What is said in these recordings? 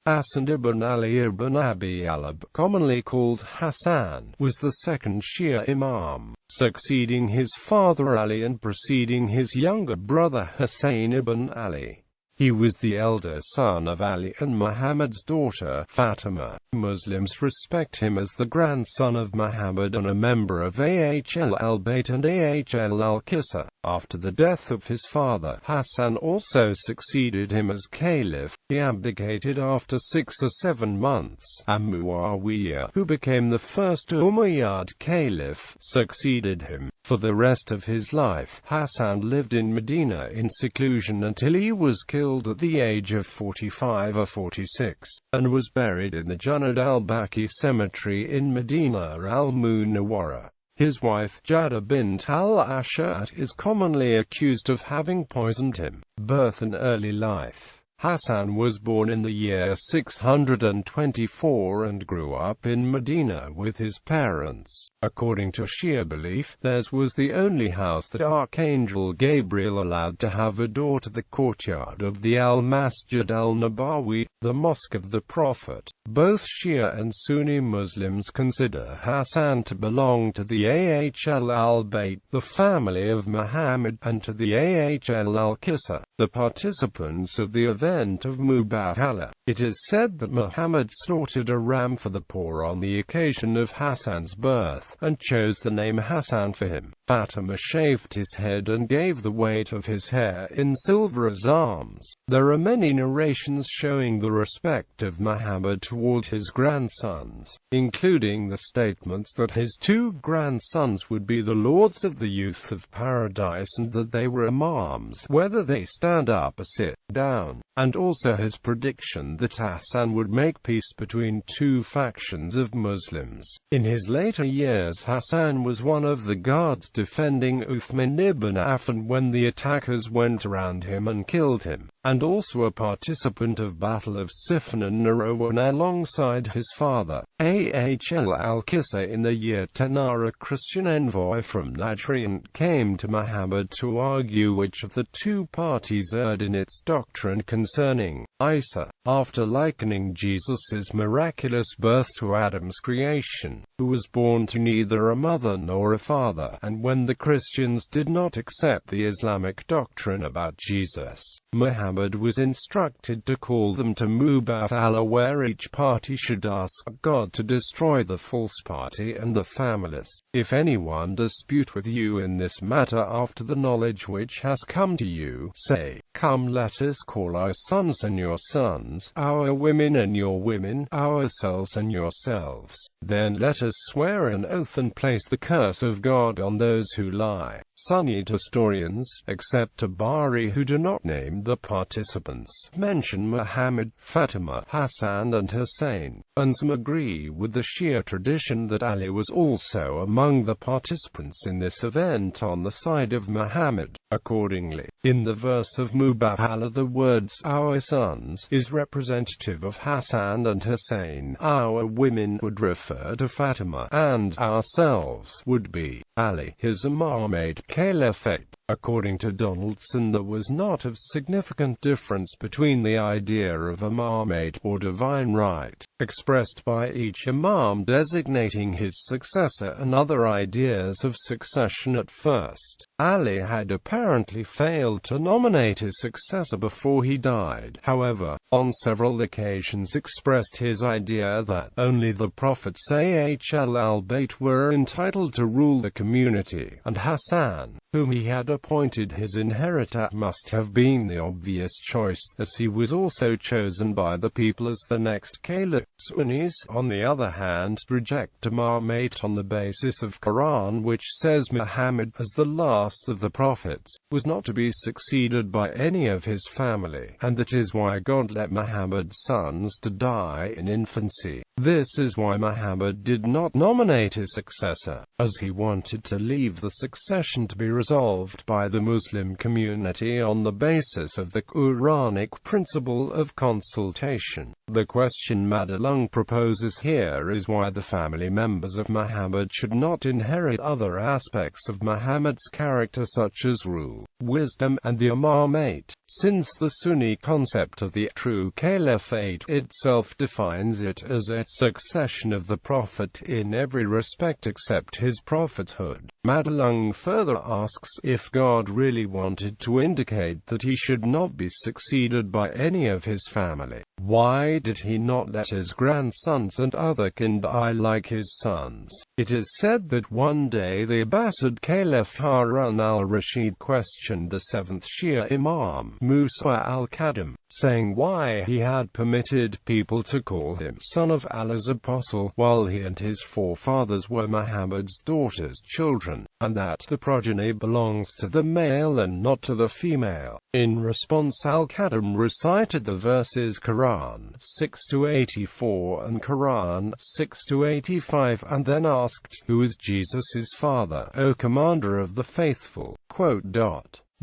Hasan ibn Ali ibn Abī Ṭālib, commonly called Hasan, was the second Shia Imam, succeeding his father Ali and preceding his younger brother Husayn ibn Ali. He was the elder son of Ali and Muhammad's daughter, Fatimah. Muslims respect him as the grandson of Muhammad and a member of al-Bayt and al-Kisa. After the death of his father, Hasan also succeeded him as caliph. He abdicated after 6 or 7 months, and Muawiyah, who became the first Umayyad caliph, succeeded him. For the rest of his life, Hasan lived in Medina in seclusion until he was killed at the age of 45 or 46, and was buried in the Junayd al-Baqi cemetery in Medina al-Munawwara. His wife, Jada bint al-Ash'at, is commonly accused of having poisoned him. Birth and early life. Hasan was born in the year 624 and grew up in Medina with his parents. According to Shia belief, theirs was the only house that Archangel Gabriel allowed to have a door to the courtyard of the al-Masjid al-Nabawi, the Mosque of the Prophet. Both Shia and Sunni Muslims consider Hasan to belong to the al-Bayt, the family of Muhammad, and to the al-Kisa, the participants of the event of Mubahala. It is said that Muhammad slaughtered a ram for the poor on the occasion of Hasan's birth, and chose the name Hasan for him. Fatimah shaved his head and gave the weight of his hair in silver as alms. There are many narrations showing the respect of Muhammad toward his grandsons, including the statements that his 2 grandsons would be the lords of the youth of paradise and that they were imams, whether they stand up or sit down, and also his prediction that Hasan would make peace between 2 factions of Muslims. In his later years, Hasan was one of the guards defending Uthman ibn Affan when the attackers went around him and killed him, and also a participant of Battle of Siffin and Narawan alongside his father, al-Kisa. In the year 10, a Christian envoy from Najran came to Muhammad to argue which of the 2 parties erred in its doctrine concerning Isa, after likening Jesus' miraculous birth to Adam's creation, who was born to neither a mother nor a father, and when the Christians did not accept the Islamic doctrine about Jesus, Muhammad was instructed to call them to Mubahala, where each party should ask God to destroy the false party and the familess. If anyone dispute with you in this matter after the knowledge which has come to you, say, come, let us call our sons and your sons, our women and your women, ourselves and yourselves. Then let us swear an oath and place the curse of God on those who lie. Sunnite historians, except Tabari, who do not name the participants, mention Muhammad, Fatimah, Hasan and Husayn, and some agree with the Shia tradition that Ali was also among the participants in this event on the side of Muhammad. Accordingly, in the verse of Mubahala, the words "our sons" is representative of Hasan and Husayn, "our women" would refer to Fatimah, and "ourselves" would be Ali, his imamate caliphate. According to Donaldson, there was not of significant difference between the idea of imamate or divine right, expressed by each imam designating his successor, and other ideas of succession at first. Ali had apparently failed to nominate his successor before he died, however, on several occasions expressed his idea that only the prophets al-Bayt were entitled to rule the community, and Hasan, whom he had appointed his inheritor, must have been the obvious choice, as he was also chosen by the people as the next caliph. Sunnis, on the other hand, reject imamate on the basis of Quran, which says Muhammad, as the last of the prophets, was not to be succeeded by any of his family, and that is why God let Muhammad's sons to die in infancy. This is why Muhammad did not nominate his successor, as he wanted to leave the succession to be resolved by the Muslim community on the basis of the Quranic principle of consultation. The question Madelung proposes here is why the family members of Muhammad should not inherit other aspects of Muhammad's character such as rule, wisdom, and the imamate, since the Sunni concept of the true caliphate itself defines it as a succession of the Prophet in every respect except his prophethood. Madelung further asks if God really wanted to indicate that he should not be succeeded by any of his family, why did he not let his grandsons and other kin die like his sons? It is said that one day the Abbasid Caliph Harun al-Rashid questioned the seventh Shia Imam, Musa al-Kadhim, saying why he had permitted people to call him son of Allah's apostle, while he and his forefathers were Muhammad's daughters' children, and that the progeny belongs to the male and not to the female. In response, al-Kadhim recited the verses Quran 6-84 and Quran 6-85 and then asked, "Who is Jesus' father, O Commander of the Faithful?"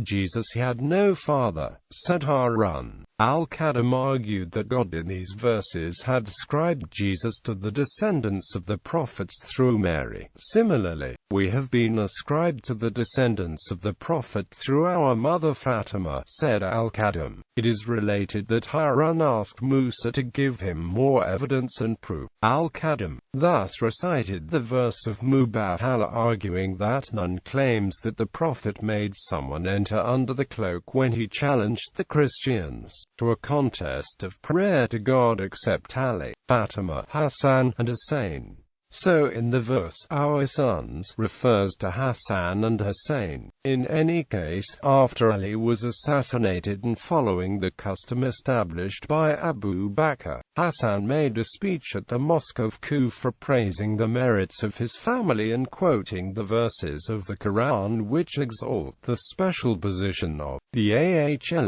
Jesus had no father, said Harun. Al-Kadhim argued that God in these verses had ascribed Jesus to the descendants of the prophets through Mary. Similarly, we have been ascribed to the descendants of the Prophet through our mother Fatima, said Al-Kadhim. It is related that Harun asked Musa to give him more evidence and proof. Al-Kadhim thus recited the verse of Mubahala, arguing that none claims that the Prophet made someone enter under the cloak when he challenged the Christians to a contest of prayer to God except Ali, Fatima, Hasan, and Husayn. So in the verse, our sons refers to Hasan and Husayn. In any case, after Ali was assassinated and following the custom established by Abu Bakr, Hasan made a speech at the mosque of Qufu praising the merits of his family and quoting the verses of the Quran which exalt the special position of the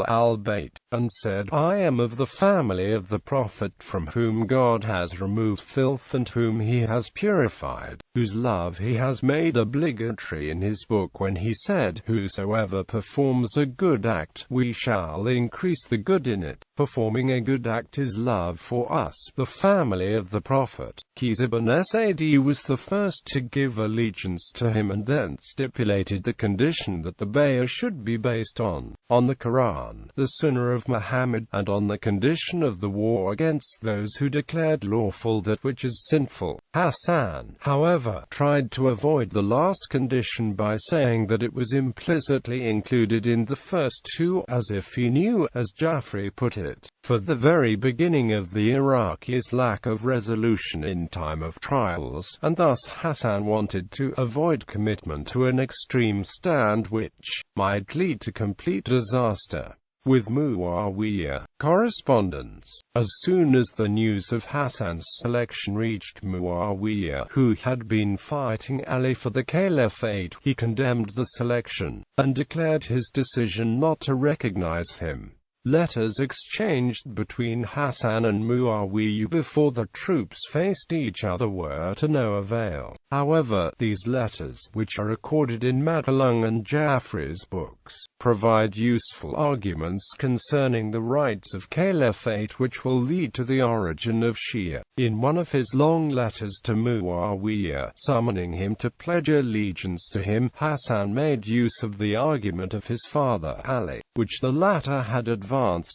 al-Bayt, and said, "I am of the family of the Prophet from whom God has removed filth and whom he has purified, whose love he has made obligatory in his book when he said, whosoever performs a good act, we shall increase the good in it. Performing a good act is love for us, the family of the Prophet." Qais ibn Sa'd was the first to give allegiance to him and then stipulated the condition that the bay'ah should be based on the Quran, the Sunnah of Muhammad, and on the condition of the war against those who declared lawful that which is sinful. Hasan, however, tried to avoid the last condition by saying that it was implicitly included in the first two, as if he knew, as Jafri put it, for the very beginning of the Iraqis' lack of resolution in time of trials, and thus Hasan wanted to avoid commitment to an extreme stand which might lead to complete disaster. With Muawiyah, correspondence. As soon as the news of Hasan's selection reached Muawiyah, who had been fighting Ali for the caliphate, he condemned the selection, and declared his decision not to recognize him. Letters exchanged between Hasan and Muawiyah before the troops faced each other were to no avail. However, these letters, which are recorded in Madelung and Jafri's books, provide useful arguments concerning the rights of caliphate which will lead to the origin of Shia. In one of his long letters to Muawiyah, summoning him to pledge allegiance to him, Hasan made use of the argument of his father Ali, which the latter had advanced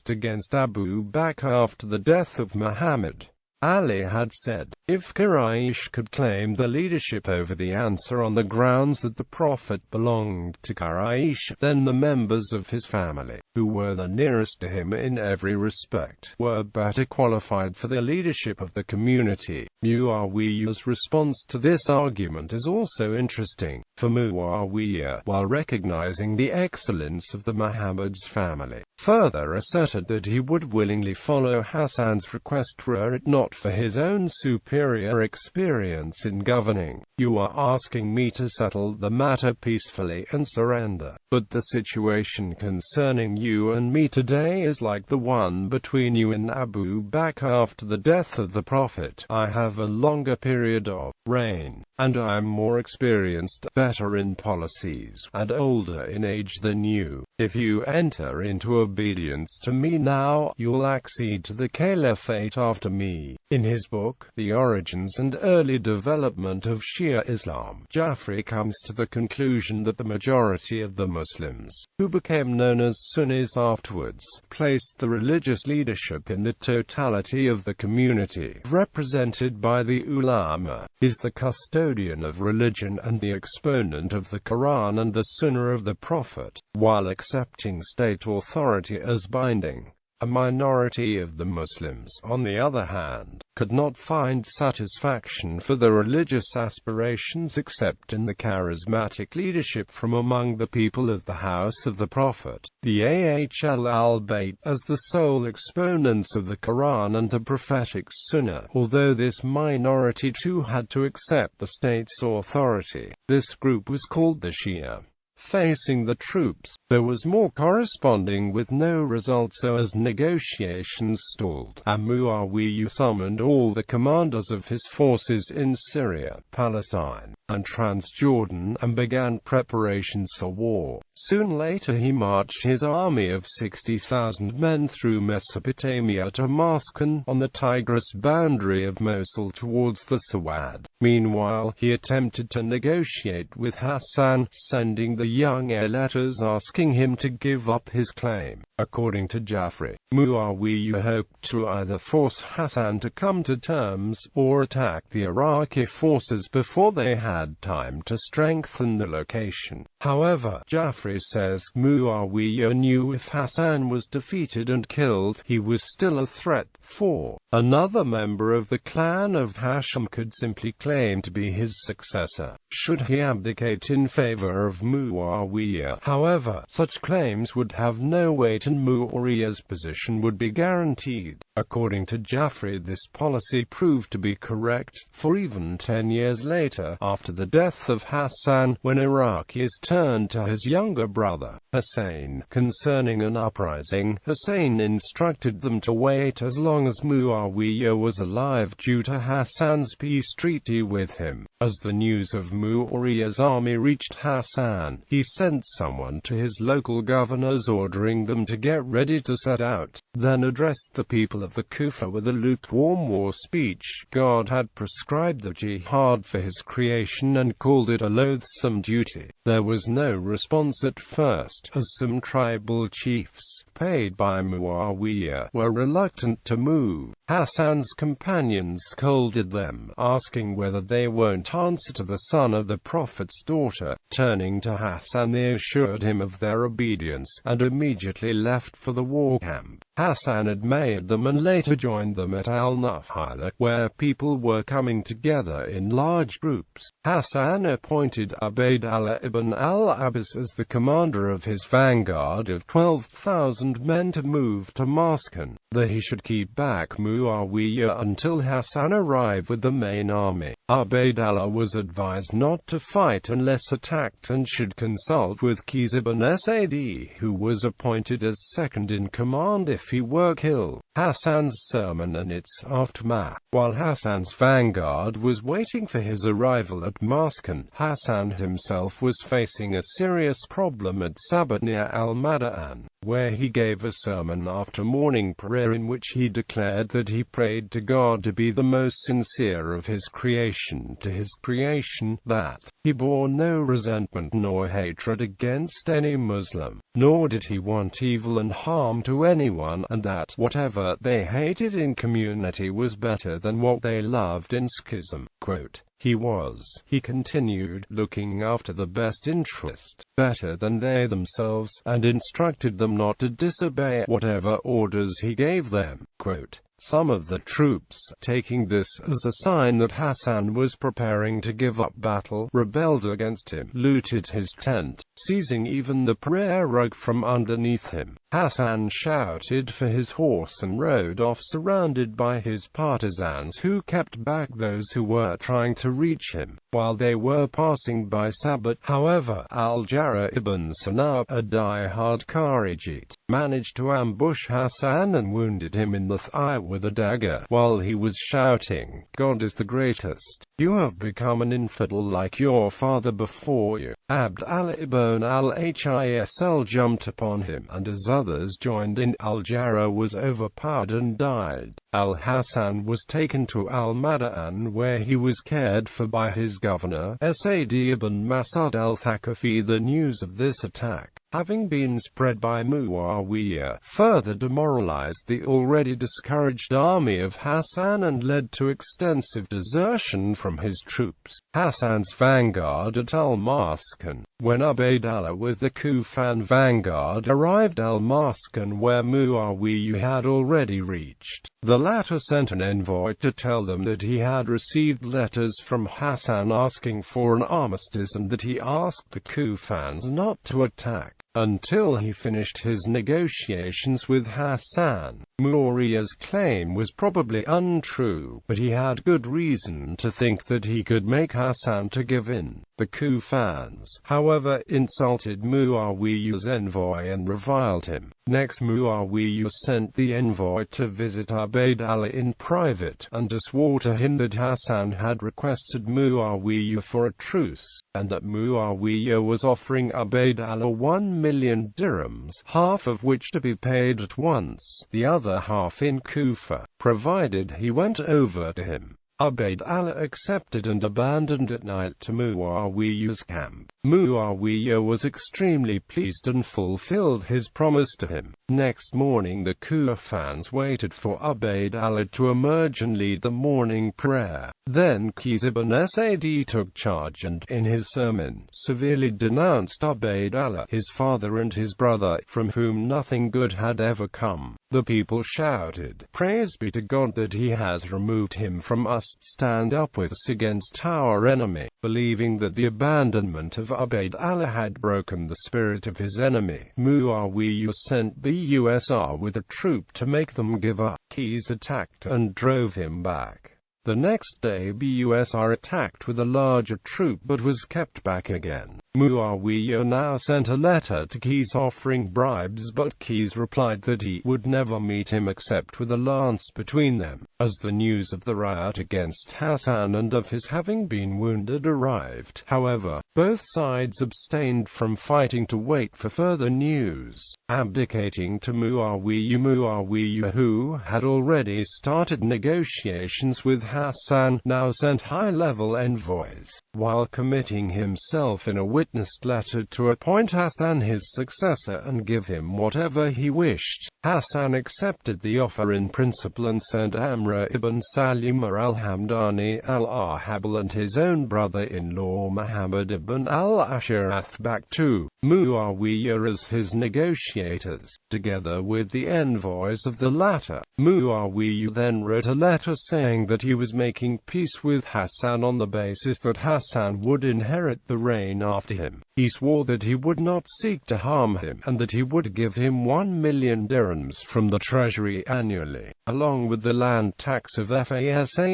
against Abu Bakr after the death of Muhammad. Ali had said, if Quraysh could claim the leadership over the Ansar on the grounds that the Prophet belonged to Quraysh, then the members of his family, who were the nearest to him in every respect, were better qualified for the leadership of the community. Muawiyah's response to this argument is also interesting, for Muawiyah, while recognizing the excellence of the Muhammad's family, further asserted that he would willingly follow Hasan's request were it not not for his own superior experience in governing. You are asking me to settle the matter peacefully and surrender. But the situation concerning you and me today is like the one between you and Abu Bakr after the death of the Prophet. I have a longer period of reign, and I am more experienced, better in policies, and older in age than you. If you enter into obedience to me now, you'll accede to the caliphate after me. In his book, The Origins and Early Development of Shia Islam, Jafri comes to the conclusion that the majority of the Muslims, who became known as Sunnis afterwards, placed the religious leadership in the totality of the community, represented by the ulama, is the custodian of religion and the exponent of the Quran and the Sunnah of the Prophet, while accepting state authority as binding. A minority of the Muslims, on the other hand, could not find satisfaction for their religious aspirations except in the charismatic leadership from among the people of the house of the Prophet, the al-Bayt, as the sole exponents of the Quran and the prophetic Sunnah. Although this minority too had to accept the state's authority, this group was called the Shia. Facing the troops, there was more corresponding with no result, so as negotiations stalled, Muawiyah summoned all the commanders of his forces in Syria, Palestine, and Transjordan, and began preparations for war. Soon later he marched his army of 60,000 men through Mesopotamia to Maskan, on the Tigris boundary of Mosul towards the Sawad. Meanwhile, he attempted to negotiate with Hasan, sending the young heir letters asking him to give up his claim. According to Jafri, Muawiyah hoped to either force Hasan to come to terms, or attack the Iraqi forces before they had time to strengthen the location. However, Jafri says Muawiyah knew if Hasan was defeated and killed, he was still a threat, for another member of the clan of Hashim could simply claim to be his successor, should he abdicate in favor of Muawiyah. However, such claims would have no weight and Muawiyah's position would be guaranteed. According to Jafri, this policy proved to be correct, for even 10 years later, after the death of Hasan, when Iraqis turned to his younger brother, Husayn, concerning an uprising, Husayn instructed them to wait as long as Muawiyah was alive due to Hasan's peace treaty with him. As the news of Muawiyah's army reached Hasan, he sent someone to his local governors ordering them to get ready to set out, then addressed the people of the Kufa with a lukewarm war speech. God had prescribed the jihad for his creation and called it a loathsome duty. There was no response at first, as some tribal chiefs, paid by Muawiyah, were reluctant to move. Hasan's companions scolded them, asking whether they won't answer to the son of the Prophet's daughter. Turning to Hasan, they assured him of their obedience, and immediately left for the war camp. Hasan admired them and later joined them at al-Nahila, where people were coming together in large groups. Hasan appointed Ubaydullah ibn al-Abbas as the commander of his vanguard of 12,000 men to move to Maskan, that he should keep back Muawiyah until Hasan arrived with the main army. Ubaydullah was advised not to fight unless attacked and should consult with Qais ibn Sa'd, who was appointed as second in command if he were killed. Hasan's sermon and its aftermath. While Hasan's vanguard was waiting for his arrival at Maskan, Hasan himself was facing a serious problem at Sabat near al-Mada'an, where he gave a sermon after morning prayer in which he declared that he prayed to God to be the most sincere of his creation to his creation, that he bore no resentment nor hatred against any Muslim, nor did he want evil and harm to anyone, and that whatever they hated in community was better than what they loved in schism. Quote, he continued, looking after the best interest, better than they themselves, and instructed them not to disobey whatever orders he gave them. Quote, Some of the troops, taking this as a sign that Hasan was preparing to give up battle, rebelled against him, looted his tent, seizing even the prayer rug from underneath him. Hasan shouted for his horse and rode off, surrounded by his partisans who kept back those who were trying to reach him. While they were passing by Sabat, however, al-Jarrah ibn Sanā, a die-hard Kharijite, managed to ambush Hasan and wounded him in the thigh with a dagger, while he was shouting, "God is the greatest. You have become an infidel like your father before you." Abd Allah ibn al-Hisl jumped upon him, and as others joined in, al-Jarrah was overpowered and died. Al-Hasan was taken to al-Mada'an, where he was cared for by his governor, Sa'd ibn Mas'ud al-Thaqafi. The news of this attack, having been spread by Muawiyah, further demoralized the already discouraged army of Hasan and led to extensive desertion from his troops. Hasan's vanguard at al-Maskan. When Ubaydullah with the Kufan vanguard arrived al-Maskan, where Muawiyah had already reached, the latter sent an envoy to tell them that he had received letters from Hasan asking for an armistice and that he asked the Kufans not to attack until he finished his negotiations with Hasan. Muawiyah's claim was probably untrue, but he had good reason to think that he could make Hasan to give in. The Kufans, however, insulted Muawiyah's envoy and reviled him. Next, Muawiyah sent the envoy to visit Ubaydullah in private, and to swore to him that Hasan had requested Muawiyah for a truce, and that Muawiyah was offering Ubaydullah 1,000,000 dirhams, half of which to be paid at once, the other half in Kufa, provided he went over to him. Ubaydullah accepted and abandoned at night to Muawiyah's camp. Muawiyah was extremely pleased and fulfilled his promise to him. Next morning the Kufans waited for Ubaydullah to emerge and lead the morning prayer. Then Qais ibn Sa'd took charge and, in his sermon, severely denounced Ubaydullah, his father and his brother, from whom nothing good had ever come. The people shouted, "Praise be to God that he has removed him from us. Stand up with us against our enemy." Believing that the abandonment of Ubaydullah had broken the spirit of his enemy, Muawiyah sent Busr with a troop to make them give up. Qais attacked and drove him back. The next day Busr attacked with a larger troop but was kept back again. Muawiyah now sent a letter to Qais offering bribes, but Qais replied that he would never meet him except with a lance between them. As the news of the riot against Hasan and of his having been wounded arrived, however, both sides abstained from fighting to wait for further news. Abdicating to Muawiyah, who had already started negotiations with Hasan, now sent high-level envoys, while committing himself in a witnessed letter to appoint Hasan his successor and give him whatever he wished. Hasan accepted the offer in principle and sent Amr ibn Salima al-Hamdani al-Ahabal and his own brother-in-law Muhammad ibn al-Asharath back to Muawiyah as his negotiators, together with the envoys of the latter. Muawiyah then wrote a letter saying that he was making peace with Hasan on the basis that Hasan would inherit the reign after him. He swore that he would not seek to harm him, and that he would give him 1,000,000 dirhams from the treasury annually, along with the land tax of Fasa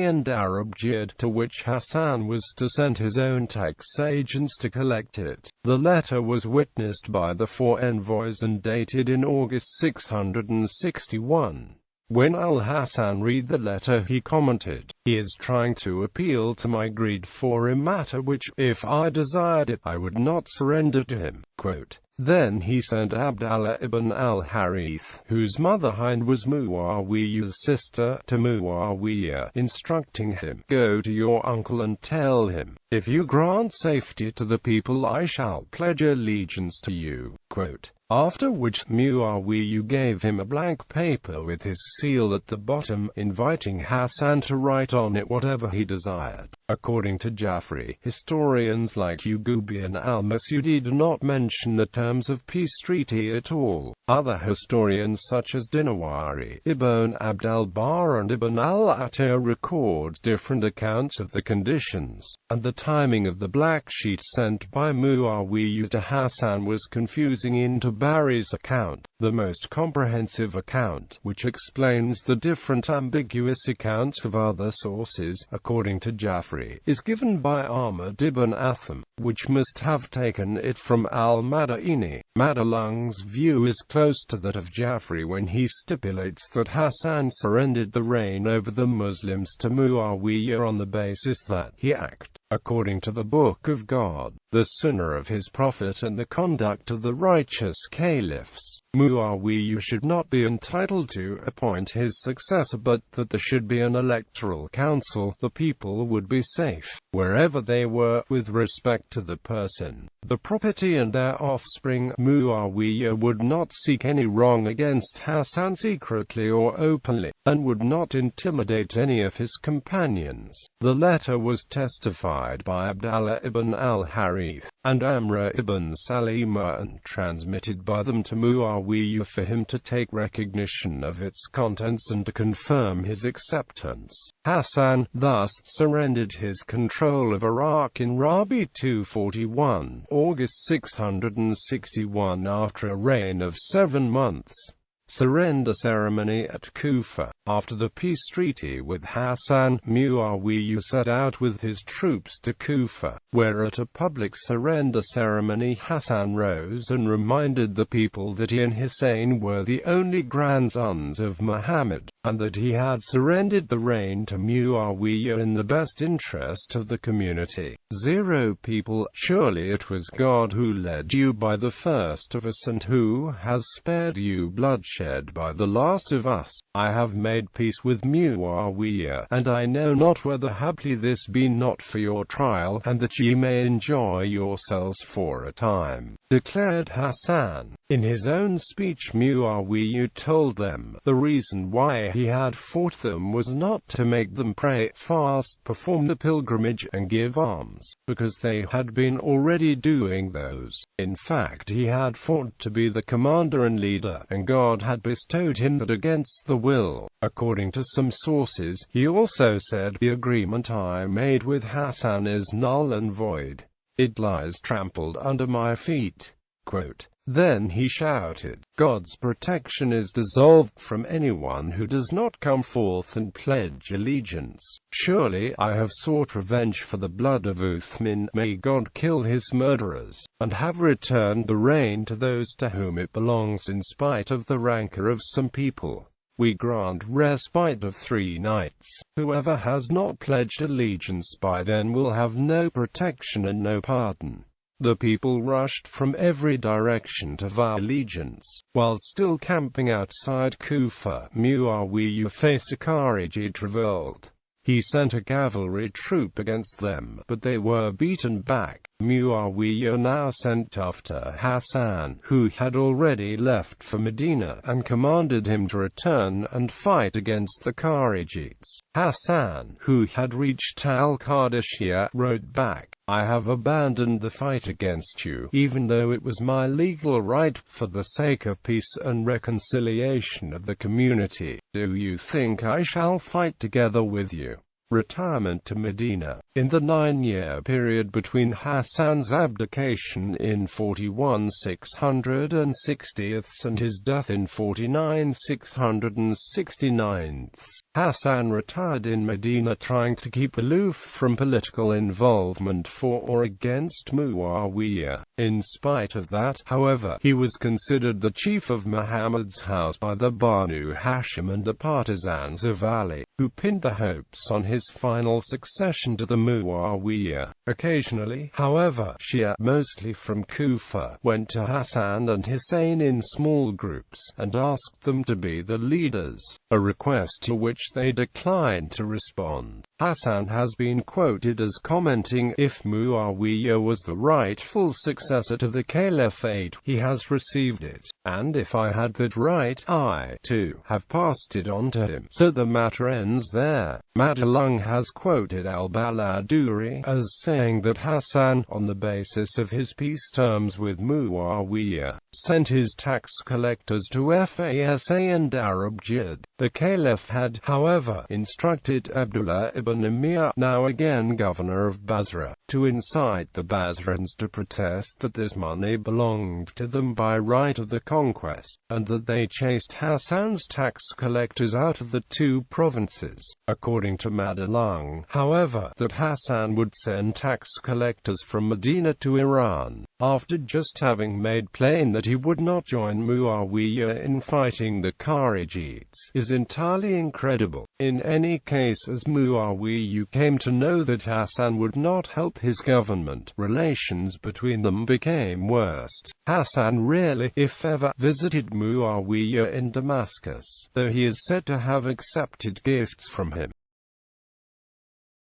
and Arab jizya, to which Hasan was to send his own tax agents to collect it. The letter was witnessed by the four envoys and dated in August 661. When al-Hasan read the letter, he commented, "He is trying to appeal to my greed for a matter which, if I desired it, I would not surrender to him." Quote, then he sent Abdullah ibn al-Harith, whose mother Hind was Muawiyah's sister, to Muawiyah, instructing him, "Go to your uncle and tell him, if you grant safety to the people, I shall pledge allegiance to you." Quote, after which Muawiyah gave him a blank paper with his seal at the bottom, inviting Hasan to write on it whatever he desired. According to Jafri, historians like Ugubi and al-Masudi do not mention the terms of peace treaty at all. Other historians such as Dinawari, Ibn Abd al-Barr and Ibn al-Attar records different accounts of the conditions, and the timing of the black sheet sent by Muawiyah to Hasan was confusing in Tabari's account, the most comprehensive account, which explains the different ambiguous accounts of other sources. According to Jafri, is given by Ahmad ibn Atham, which must have taken it from al-Madaini. Madalung's view is close to that of Jafri when he stipulates that Hasan surrendered the reign over the Muslims to Muawiyah on the basis that he acted according to the Book of God, the Sunnah of his Prophet and the conduct of the righteous caliphs. Muawiyah should not be entitled to appoint his successor, but that there should be an electoral council. The people would be safe, wherever they were, with respect to the person, the property and their offspring. Muawiyah would not seek any wrong against Hasan secretly or openly, and would not intimidate any of his companions. The letter was testified by Abdallah ibn al-Harith and Amr ibn Salima and transmitted by them to Muawiyah for him to take recognition of its contents and to confirm his acceptance. Hasan thus surrendered his control of Iraq in Rabi 241, August 661, after a reign of 7 months. Surrender ceremony at Kufa. After the peace treaty with Hasan, Muawiyah set out with his troops to Kufa, where at a public surrender ceremony Hasan rose and reminded the people that he and Husayn were the only grandsons of Muhammad, and that he had surrendered the reign to Muawiyah in the best interest of the community. 0 People, surely it was God who led you by the first of us and who has spared you bloodshed by the last of us. I have made peace with Muawiyah, and I know not whether haply this be not for your trial, and that ye may enjoy yourselves for a time, declared Hasan. In his own speech Muawiyah told them the reason why he had fought them was not to make them pray, fast, perform the pilgrimage, and give alms, because they had been already doing those. In fact, he had fought to be the commander and leader, and God had bestowed him that against the will. According to some sources, he also said, the agreement I made with Hasan is null and void. It lies trampled under my feet. Quote, then he shouted, God's protection is dissolved from anyone who does not come forth and pledge allegiance. Surely I have sought revenge for the blood of Uthman, may God kill his murderers, and have returned the reign to those to whom it belongs in spite of the rancor of some people. We grant respite of 3 nights. Whoever has not pledged allegiance by then will have no protection and no pardon. The people rushed from every direction to vow allegiance. While still camping outside Kufa, Muawiyah faced a Kharijite revolt. He sent a cavalry troop against them, but they were beaten back. Muawiyah now sent after Hasan, who had already left for Medina, and commanded him to return and fight against the Kharijites. Hasan, who had reached al-Qadisiyah, wrote back, I have abandoned the fight against you, even though it was my legal right, for the sake of peace and reconciliation of the community. Do you think I shall fight together with you? Retirement to Medina. In the 9-year period between Hasan's abdication in 41 660 and his death in 49 669, Hasan retired in Medina, trying to keep aloof from political involvement for or against Muawiyah. In spite of that, however, he was considered the chief of Muhammad's house by the Banu Hashim and the partisans of Ali, who pinned their hopes on his final succession to the Muawiyah. Occasionally, however, Shia, mostly from Kufa, went to Hasan and Husayn in small groups, and asked them to be the leaders, a request to which they declined to respond. Hasan has been quoted as commenting, if Muawiyah was the rightful successor to the caliphate, he has received it, and if I had that right, I, too, have passed it on to him. So the matter ends there. Madalung has quoted al-Baladuri as saying that Hasan, on the basis of his peace terms with Muawiyah, sent his tax collectors to Fasa and Arab Jid. The caliph had, however, instructed Abdullah ibn Amir, now again governor of Basra, to incite the Basrans to protest that this money belonged to them by right of the conquest, and that they chased Hasan's tax collectors out of the two provinces. According to Madalung, however, that Hasan would send tax collectors from Medina to Iran, after just having made plain that he would not join Muawiyah in fighting the Kharijites, is entirely incredible. In any case, as Muawiyah came to know that Hasan would not help his government, relations between them became worse. Hasan rarely, if ever, visited Muawiyah in Damascus, though he is said to have accepted gifts from him.